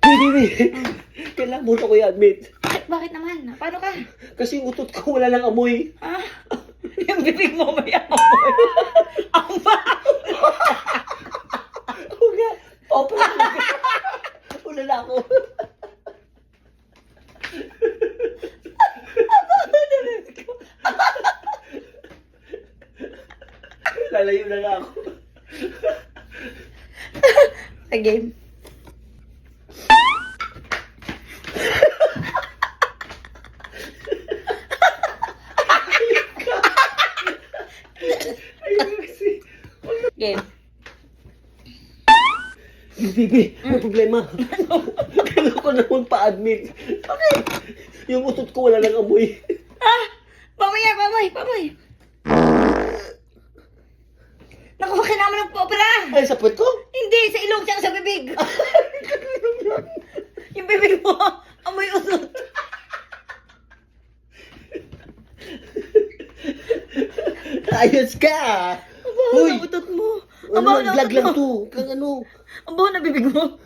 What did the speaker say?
Bibi, kailangan muna ko i-admit. Bakit naman? Paano ka? Kasi yung utot ko wala lang amoy. Ah? Yung bibig mo may amoy. Ang Wala. Opera. Wala na ako. Lalayo na lang ako. Sa game. Ayun kasi. Game. Bibi, may problema. Kailangan ko naman pa-admit. Bakit? Yung utot ko wala lang amoy. Ah! Pamay! Naku, kinama ng popra! Ay, sa puwet ko? Hindi, sa ilong siya sa bibig. Yung bibig mo, amoy usot. Ayos ka! Aba, Uy! nautot mo. Ano, vlog lang to. Kang ano. Aba, na bibig mo.